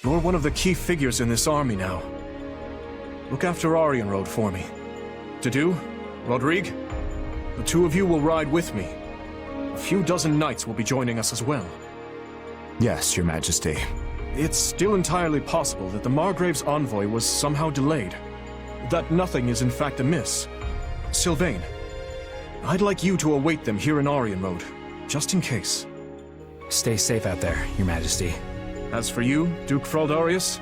You're one of the key figures in this army now. Look after Arianrode for me. To do, Rodrigue, the two of you will ride with me. A few dozen knights will be joining us as well. Yes, Your Majesty. It's still entirely possible that the Margrave's envoy was somehow delayed. That nothing is in fact amiss. Sylvain, I'd like you to await them here in Arianrode, just in case. Stay safe out there, Your Majesty. As for you, Duke Fraldarius,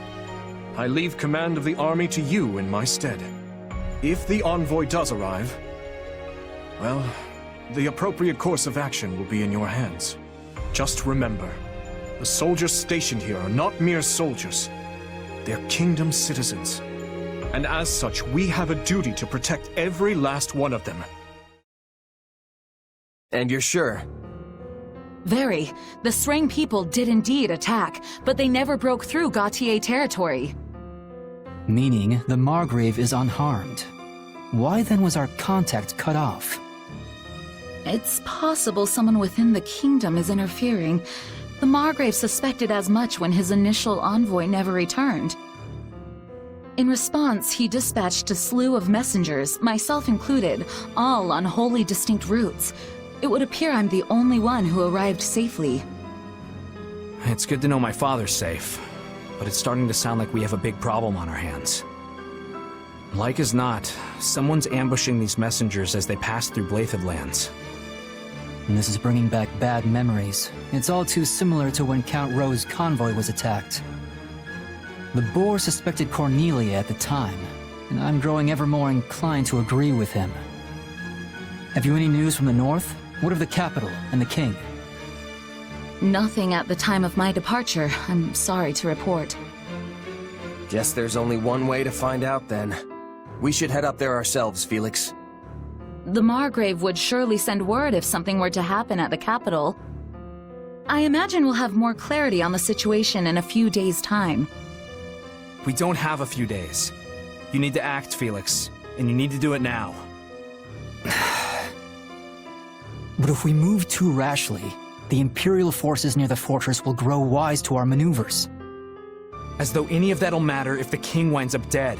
I leave command of the army to you in my stead. If the envoy does arrive, well, the appropriate course of action will be in your hands. Just remember, the soldiers stationed here are not mere soldiers. They're kingdom citizens. And as such, we have a duty to protect every last one of them. And you're sure? Very. The Sreng people did indeed attack, but they never broke through Gautier territory. Meaning the Margrave is unharmed. Why then was our contact cut off? It's possible someone within the kingdom is interfering. The Margrave suspected as much when his initial envoy never returned. In response, he dispatched a slew of messengers, myself included, all on wholly distinct routes. It would appear I'm the only one who arrived safely. It's good to know my father's safe, but it's starting to sound like we have a big problem on our hands. Like as not, someone's ambushing these messengers as they pass through Blaidd lands. And this is bringing back bad memories. It's all too similar to when Count Rowe's convoy was attacked. The Boar suspected Cornelia at the time, and I'm growing ever more inclined to agree with him. Have you any news from the north? What of the capital and the king? Nothing at the time of my departure, I'm sorry to report. Guess there's only one way to find out then. We should head up there ourselves, Felix. The Margrave would surely send word if something were to happen at the capital. I imagine we'll have more clarity on the situation in a few days' time. We don't have a few days. You need to act, Felix, and you need to do it now. But if we move too rashly, the Imperial forces near the fortress will grow wise to our maneuvers. As though any of that'll matter if the king winds up dead.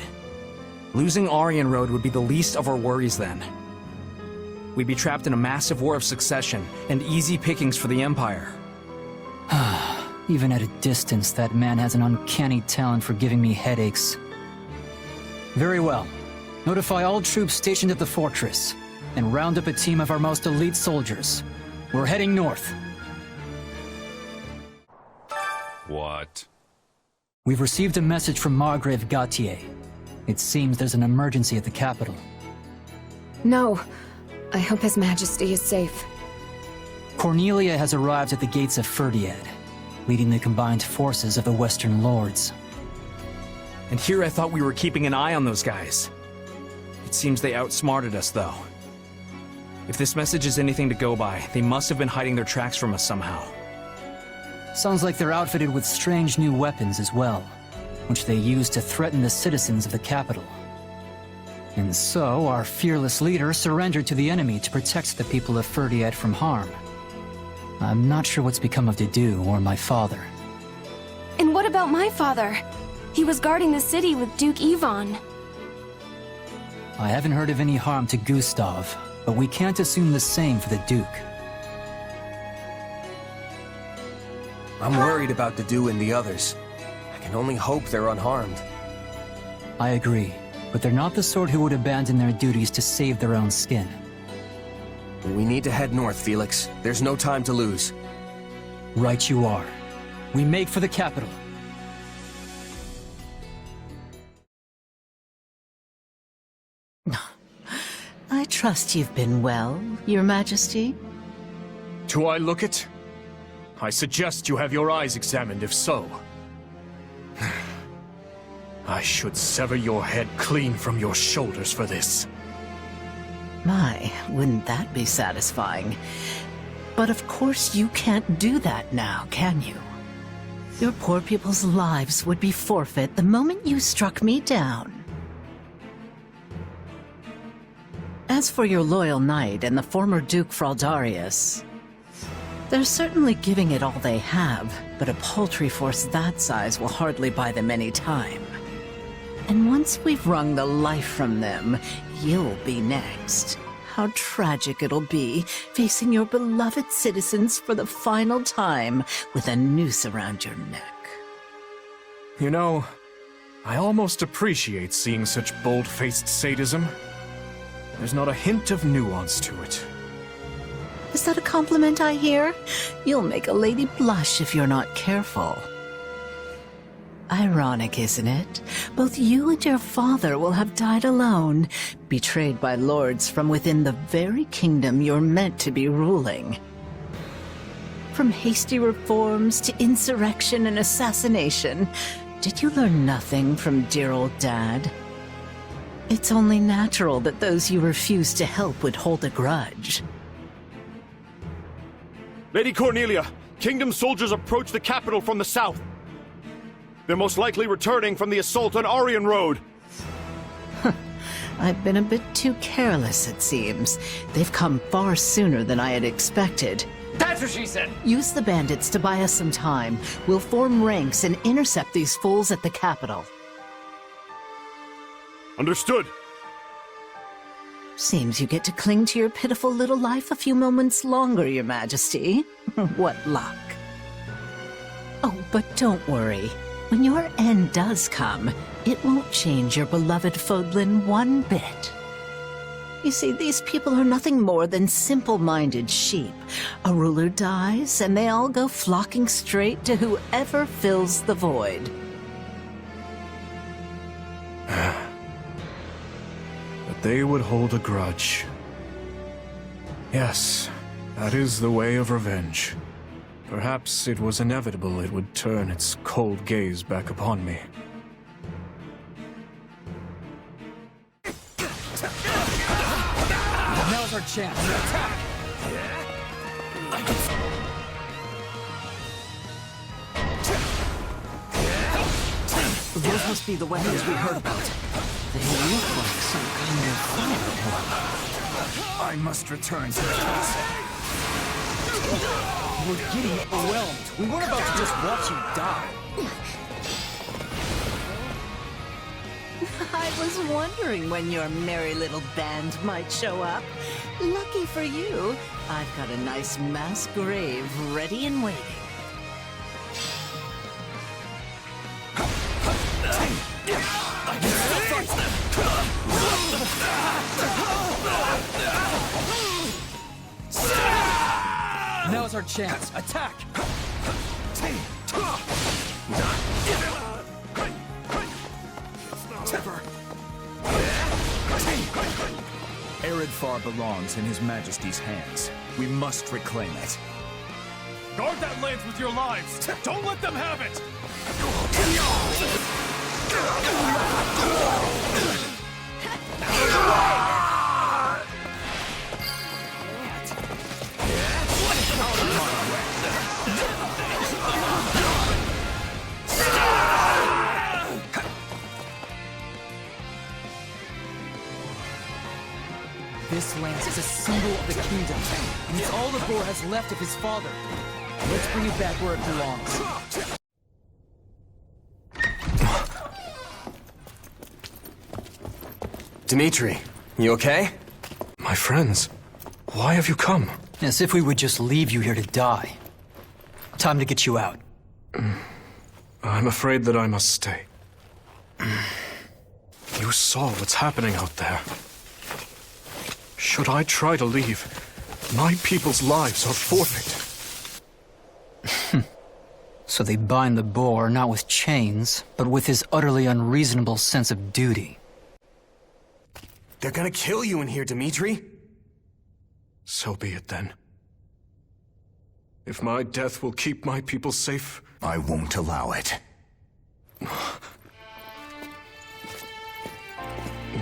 Losing Arianrode would be the least of our worries then. We'd be trapped in a massive war of succession, and easy pickings for the Empire. Even at a distance, that man has an uncanny talent for giving me headaches. Very well. Notify all troops stationed at the fortress, and round up a team of our most elite soldiers. We're heading north. What? We've received a message from Margrave Gautier. It seems there's an emergency at the capital. No. I hope His Majesty is safe. Cornelia has arrived at the gates of Ferdiad, leading the combined forces of the Western Lords. And here I thought we were keeping an eye on those guys. It seems they outsmarted us, though. If this message is anything to go by, they must have been hiding their tracks from us somehow. Sounds like they're outfitted with strange new weapons as well, which they use to threaten the citizens of the capital. And so, our fearless leader surrendered to the enemy to protect the people of Ferdiad from harm. I'm not sure what's become of Dedu or my father. And what about my father? He was guarding the city with Duke Ivan. I haven't heard of any harm to Gustav, but we can't assume the same for the Duke. I'm worried about Dedu and the others. I can only hope they're unharmed. I agree, but they're not the sort who would abandon their duties to save their own skin. We need to head north, Felix. There's no time to lose. Right you are. We make for the capital. I trust you've been well, Your Majesty. Do I look it? I suggest you have your eyes examined if so. I should sever your head clean from your shoulders for this. My, wouldn't that be satisfying? But of course you can't do that now, can you? Your poor people's lives would be forfeit the moment you struck me down. As for your loyal knight and the former Duke Fraldarius, They're certainly giving it all they have, but a paltry force that size will hardly buy them any time. And once we've wrung the life from them, you'll be next. How tragic it'll be, facing your beloved citizens for the final time with a noose around your neck. You know, I almost appreciate seeing such bold-faced sadism. There's not a hint of nuance to it. Is that a compliment I hear? You'll make a lady blush if you're not careful. Ironic, isn't it? Both you and your father will have died alone, betrayed by lords from within the very kingdom you're meant to be ruling. From hasty reforms to insurrection and assassination, did you learn nothing from dear old Dad? It's only natural that those you refuse to help would hold a grudge. Lady Cornelia, Kingdom soldiers approach the capital from the south. They're most likely returning from the assault on Aryan Road. I've been a bit too careless, it seems. They've come far sooner than I had expected. That's what she said! Use the bandits to buy us some time. We'll form ranks and intercept these fools at the capital. Understood. Seems you get to cling to your pitiful little life a few moments longer, Your Majesty. What luck. Oh, but don't worry. When your end does come, it won't change your beloved Fodlan one bit. You see, these people are nothing more than simple-minded sheep. A ruler dies, and they all go flocking straight to whoever fills the void. But they would hold a grudge. Yes, that is the way of revenge. Perhaps it was inevitable it would turn its cold gaze back upon me. Now's our chance to attack! Those must be the weapons we heard about. They look like some kind of firepower. I must return to the castle. We're getting overwhelmed. We weren't about to just watch you die. I was wondering when your merry little band might show up. Lucky for you, I've got a nice mass grave ready and waiting. Now's our chance. Attack! Aridfar belongs in His Majesty's hands. We must reclaim it. Guard that lance with your lives! Don't let them have it! This lance is a symbol of the kingdom, and it's all the boar has left of his father. Let's bring it back where it belongs. Dimitri, you okay? My friends, why have you come? As if we would just leave you here to die. Time to get you out. I'm afraid that I must stay. You saw what's happening out there. Should I try to leave, my people's lives are forfeit. So they bind the boar not with chains, but with his utterly unreasonable sense of duty. They're gonna kill you in here, Dimitri. So be it then. If my death will keep my people safe, I won't allow it.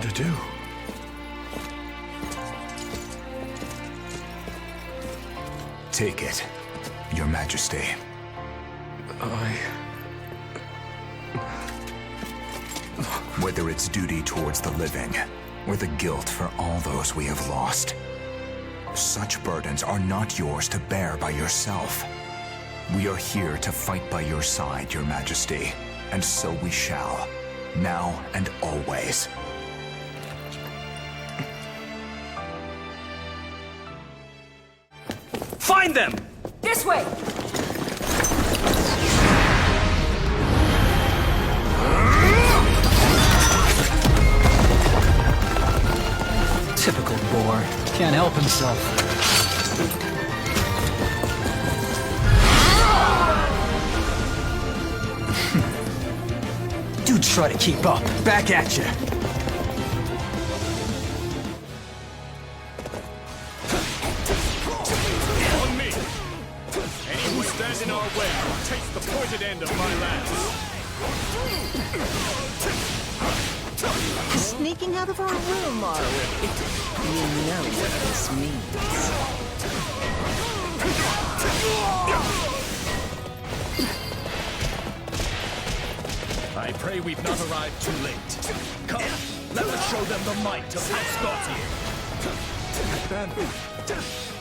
to do. Take it, Your Majesty. Whether it's duty towards the living, or the guilt for all those we have lost, Such burdens are not yours to bear by yourself. We are here to fight by your side, Your Majesty, and so we shall, now and always. Find them! This way! Typical boar. Can't help himself. Do try to keep up. Back at you. On me! Any who stand in our way will taste the pointed end of my lance. Sneaking out of our room, are we? You know what this means. I pray we've not arrived too late. Come, let us show them the might of Asgardian. Then,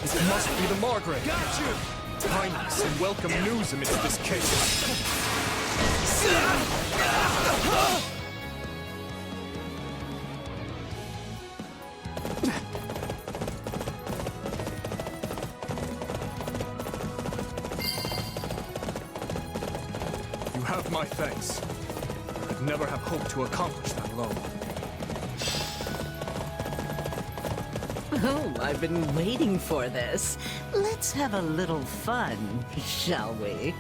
this must be the Margrave. Got you! Finally, some welcome news amidst this chaos. You have my thanks. I could never have hoped to accomplish that alone. Oh, I've been waiting for this. Let's have a little fun, shall we?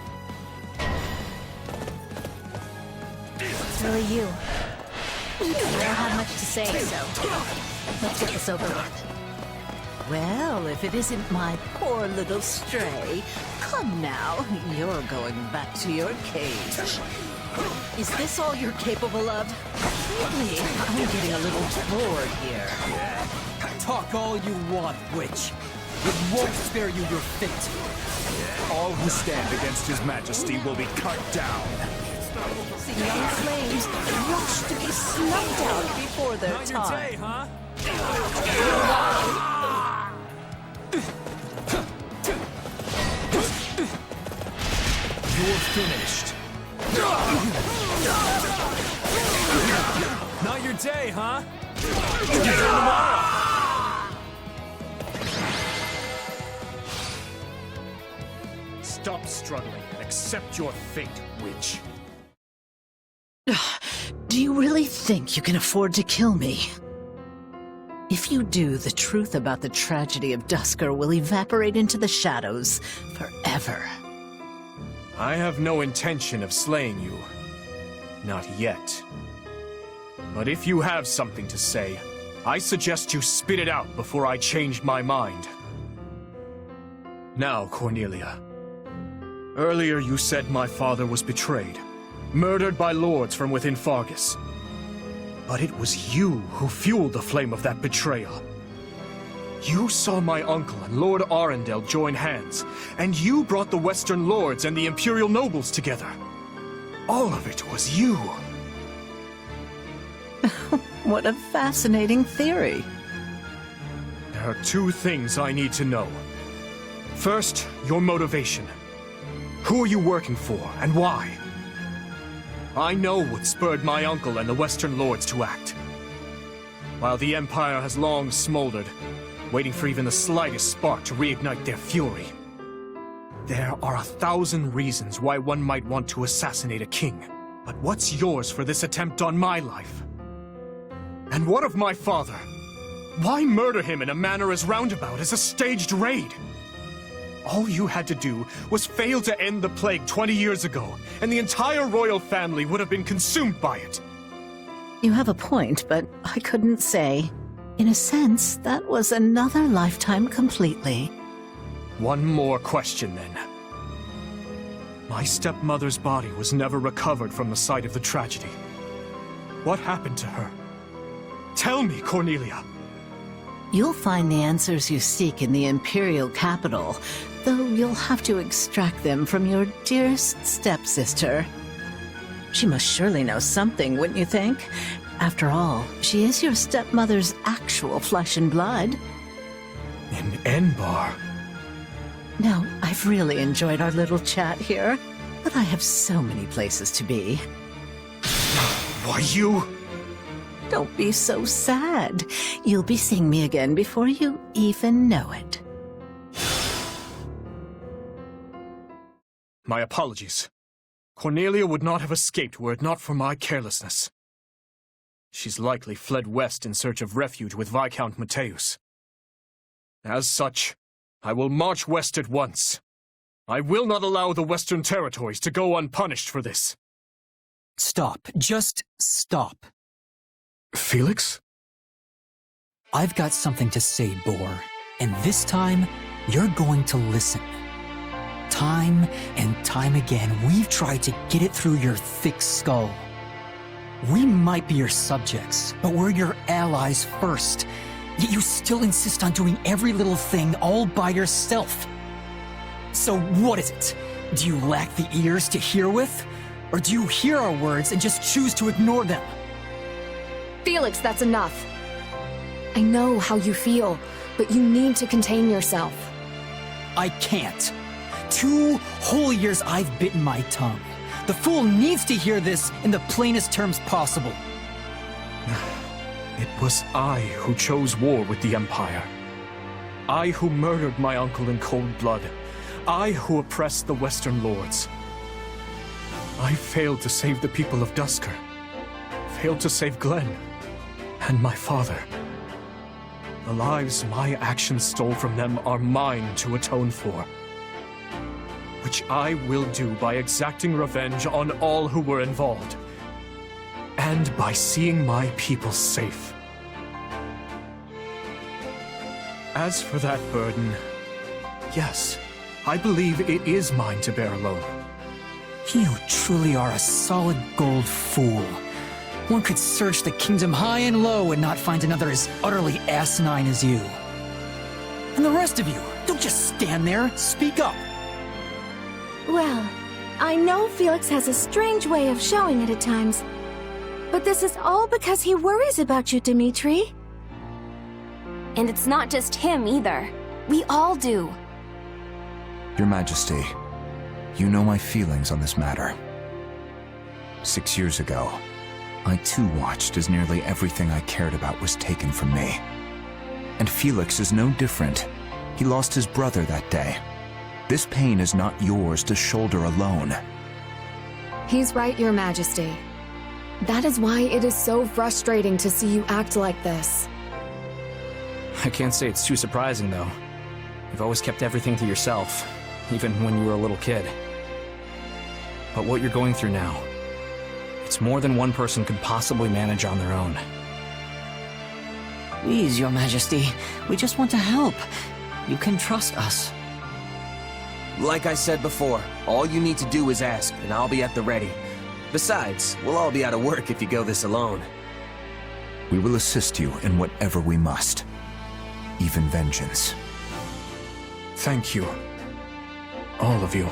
It's really you. I don't have much to say, so let's get this over with. Well, if it isn't my poor little stray, come now, you're going back to your cage. Is this all you're capable of? Really, I'm getting a little bored here. Talk all you want, witch. It won't spare you your fate. All who stand against His Majesty will be cut down. The young slaves rush to be snuffed out before their Not your time. day, huh? You're finished. Not your day, huh? Return tomorrow. Stop struggling and accept your fate, witch. Do you really think you can afford to kill me? If you do, the truth about the tragedy of Duscur will evaporate into the shadows forever. I have no intention of slaying you. Not yet. But if you have something to say, I suggest you spit it out before I change my mind. Now, Cornelia. Earlier you said my father was betrayed, murdered by lords from within Fargus. But it was you who fueled the flame of that betrayal. You saw my uncle and Lord Arundel join hands, and you brought the Western lords and the Imperial nobles together. All of it was you. What a fascinating theory. There are two things I need to know. First, your motivation. Who are you working for, and why? I know what spurred my uncle and the Western lords to act. While the Empire has long smoldered, waiting for even the slightest spark to reignite their fury. There are 1,000 reasons why one might want to assassinate a king. But what's yours for this attempt on my life? And what of my father? Why murder him in a manner as roundabout as a staged raid? All you had to do was fail to end the plague 20 years ago, and the entire royal family would have been consumed by it. You have a point, but I couldn't say. In a sense, that was another lifetime completely. One more question, then. My stepmother's body was never recovered from the site of the tragedy. What happened to her? Tell me, Cornelia. You'll find the answers you seek in the Imperial capital, though you'll have to extract them from your dearest stepsister. She must surely know something, wouldn't you think? After all, she is your stepmother's actual flesh and blood. In Enbar. Now, I've really enjoyed our little chat here, but I have so many places to be. Why, you... Don't be so sad. You'll be seeing me again before you even know it. My apologies. Cornelia would not have escaped were it not for my carelessness. She's likely fled west in search of refuge with Viscount Mateus. As such, I will march west at once. I will not allow the Western Territories to go unpunished for this. Stop. Just stop. Felix? I've got something to say, Boar, and this time, you're going to listen. Time and time again, we've tried to get it through your thick skull. We might be your subjects, but we're your allies first. Yet you still insist on doing every little thing all by yourself. So what is it? Do you lack the ears to hear with? Or do you hear our words and just choose to ignore them? Felix, that's enough. I know how you feel, but you need to contain yourself. I can't. 2 whole years I've bitten my tongue. The fool needs to hear this in the plainest terms possible. It was I who chose war with the Empire. I who murdered my uncle in cold blood. I who oppressed the Western Lords. I failed to save the people of Dusker. Failed to save Glenn. And my father. The lives my actions stole from them are mine to atone for. Which I will do by exacting revenge on all who were involved. And by seeing my people safe. As for that burden, yes, I believe it is mine to bear alone. You truly are a solid gold fool. One could search the kingdom high and low and not find another as utterly asinine as you. And the rest of you, don't just stand there, speak up. Well, I know Felix has a strange way of showing it at times, but this is all because he worries about you, Dimitri. And it's not just him either. We all do. Your Majesty, you know my feelings on this matter. 6 years ago, I too watched as nearly everything I cared about was taken from me. And Felix is no different. He lost his brother that day. This pain is not yours to shoulder alone. He's right, Your Majesty. That is why it is so frustrating to see you act like this. I can't say it's too surprising, though. You've always kept everything to yourself, even when you were a little kid. But what you're going through now, it's more than one person could possibly manage on their own. Please, Your Majesty, we just want to help. You can trust us. Like I said before, all you need to do is ask, and I'll be at the ready. Besides, we'll all be out of work if you go this alone. We will assist you in whatever we must, even vengeance. Thank you. All of you.